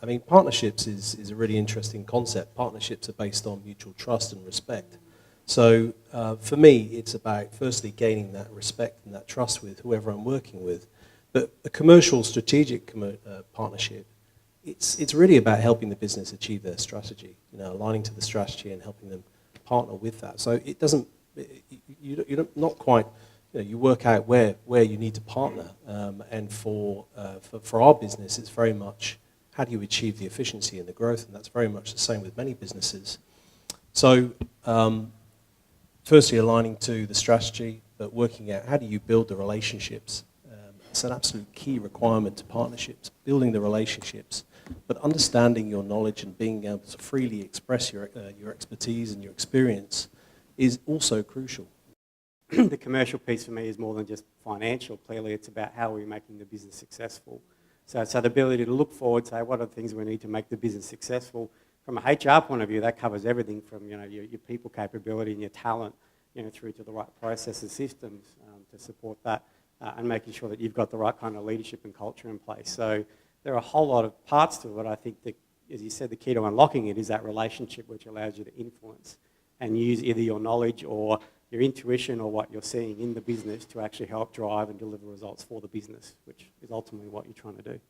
I mean, partnerships is a really interesting concept. Partnerships are based on mutual trust and respect. So for me, it's about firstly gaining that respect and that trust with whoever I'm working with. But a commercial strategic partnership, it's really about helping the business achieve their strategy, aligning to the strategy and helping them partner with that. So it doesn't, you're not quite, you work out where you need to partner. And for our business, it's very much how do you achieve the efficiency and the growth, and that's very much the same with many businesses. So firstly, aligning to the strategy, but working out how do you build the relationships. It's an absolute key requirement to partnerships, building the relationships, but understanding your knowledge and being able to freely express your expertise and your experience is also crucial. The commercial piece for me is more than just financial. Clearly, it's about how we're making the business successful. So the ability to look forward, say, what are the things we need to make the business successful? From a HR point of view, that covers everything from your people capability and your talent, through to the right processes, systems to support that, and making sure that you've got the right kind of leadership and culture in place. So there are a whole lot of parts to it, but I think that, as you said, the key to unlocking it is that relationship which allows you to influence and use either your knowledge or your intuition or what you're seeing in the business to actually help drive and deliver results for the business, which is ultimately what you're trying to do.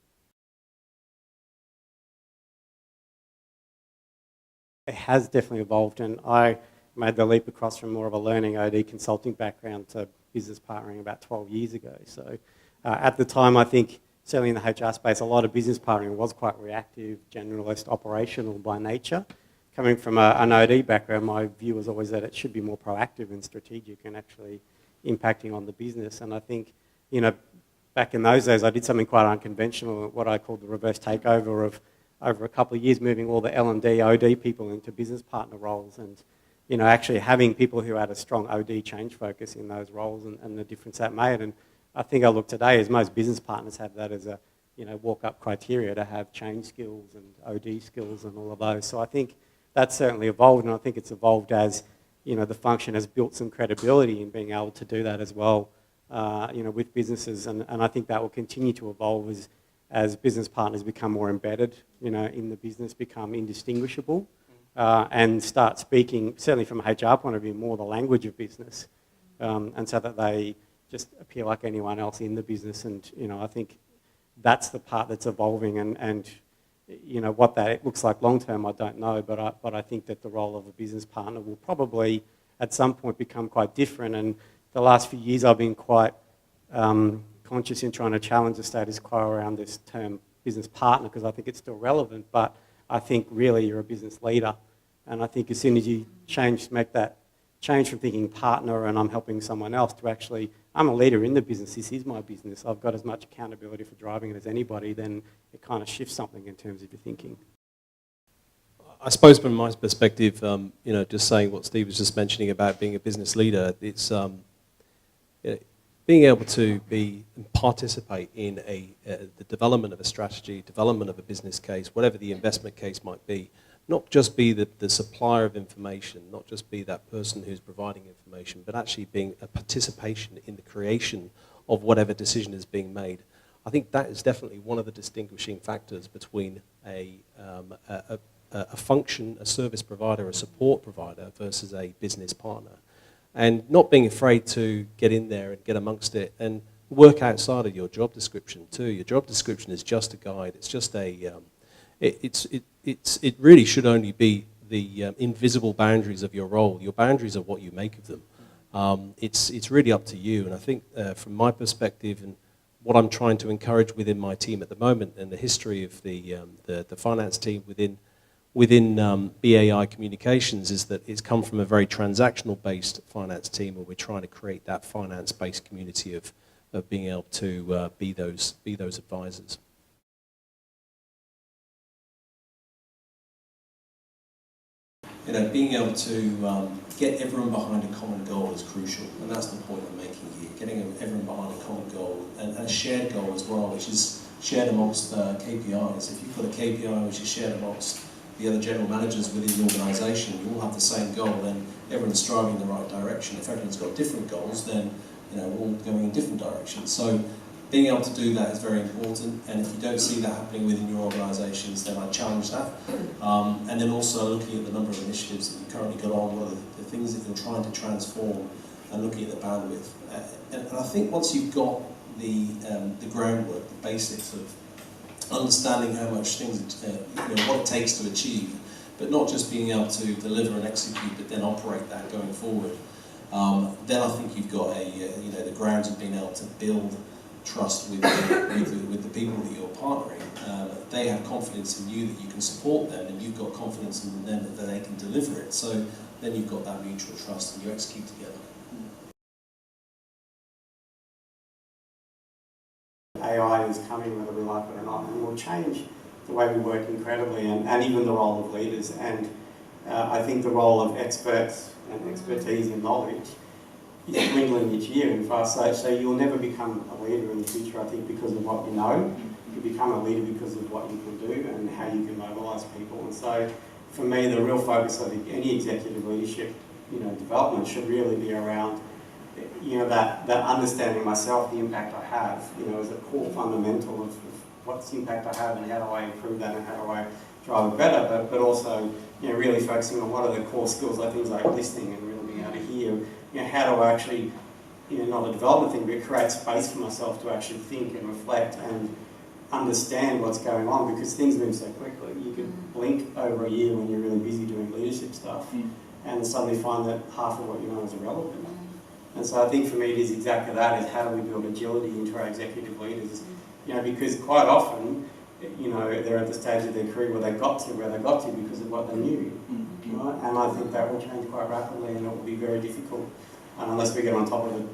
It has definitely evolved, and I made the leap across from more of a learning OD consulting background to business partnering about 12 years ago. So at the time, I think, certainly in the HR space, a lot of business partnering was quite reactive, generalist, operational by nature. Coming from an OD background, my view was always that it should be more proactive and strategic and actually impacting on the business. And I think, back in those days, I did something quite unconventional, what I called the reverse takeover of, over a couple of years, moving all the L&D, OD people into business partner roles and, actually having people who had a strong OD change focus in those roles and the difference that made. And I think I look today as most business partners have that as a, walk-up criteria to have change skills and OD skills and all of those. So I think that's certainly evolved, and I think it's evolved as, the function has built some credibility in being able to do that as well, with businesses, and I think that will continue to evolve as business partners become more embedded, in the business, become indistinguishable, and start speaking, certainly from a HR point of view, more the language of business, and so that they just appear like anyone else in the business, and, I think that's the part that's evolving, and what that looks like long term, I don't know, but I think that the role of a business partner will probably at some point become quite different. And the last few years I've been quite conscious in trying to challenge the status quo around this term business partner, because I think it's still relevant, but I think really you're a business leader. And I think as soon as you make that change from thinking partner and I'm helping someone else to actually, I'm a leader in the business, this is my business, I've got as much accountability for driving it as anybody, then it kind of shifts something in terms of your thinking. I suppose from my perspective, just saying what Steve was just mentioning about being a business leader, it's being able to participate in the development of a strategy, development of a business case, whatever the investment case might be. Not just be the supplier of information, not just be that person who's providing information, but actually being a participation in the creation of whatever decision is being made. I think that is definitely one of the distinguishing factors between a function, a service provider, a support provider versus a business partner. And not being afraid to get in there and get amongst it and work outside of your job description too. Your job description is just a guide. It's just it really should only be the invisible boundaries of your role. Your boundaries are what you make of them. It's really up to you. And I think from my perspective and what I'm trying to encourage within my team at the moment and the history of the finance team within BAI Communications is that it's come from a very transactional-based finance team where we're trying to create that finance-based community of being able to be those advisors. Being able to get everyone behind a common goal is crucial, and that's the point I'm making here. Getting everyone behind a common goal and a shared goal as well, which is shared amongst KPIs. If you've got a KPI which is shared amongst the other general managers within the organisation, you all have the same goal, then everyone's striving in the right direction. If everyone's got different goals, then we're all going in different directions. So being able to do that is very important, and if you don't see that happening within your organisations, then I challenge that. And then also looking at the number of initiatives that you've currently got on, what are the things that you're trying to transform, and looking at the bandwidth. And I think once you've got the groundwork, the basics of understanding how much things, what it takes to achieve, but not just being able to deliver and execute, but then operate that going forward, then I think you've got the grounds of being able to build trust with the people that you're partnering. They have confidence in you that you can support them, and you've got confidence in them that they can deliver it. So then you've got that mutual trust, and you execute together. AI is coming, whether we like it or not, and will change the way we work incredibly, and even the role of leaders. And I think the role of experts and expertise and knowledge is dwindling each year and fast. So you'll never become a leader in the future, I think, because of what you know. You become a leader because of what you can do and how you can mobilise people. And so for me, the real focus of any executive leadership development should really be around that understanding myself, the impact I have, as a core fundamental of what's the impact I have and how do I improve that and how do I drive it better, but also really focusing on what are the core skills, like things like listening and really being able to hear, how do I actually, not a development thing, but create space for myself to actually think and reflect and understand what's going on, because things move so quickly. You could blink over a year when you're really busy doing leadership stuff and suddenly find that half of what you know is irrelevant. And so I think for me it is exactly that, is how do we build agility into our executive leaders? Because quite often, they're at the stage of their career where they got to because of what they knew. Right? And I think that will change quite rapidly, and it will be very difficult unless we get on top of it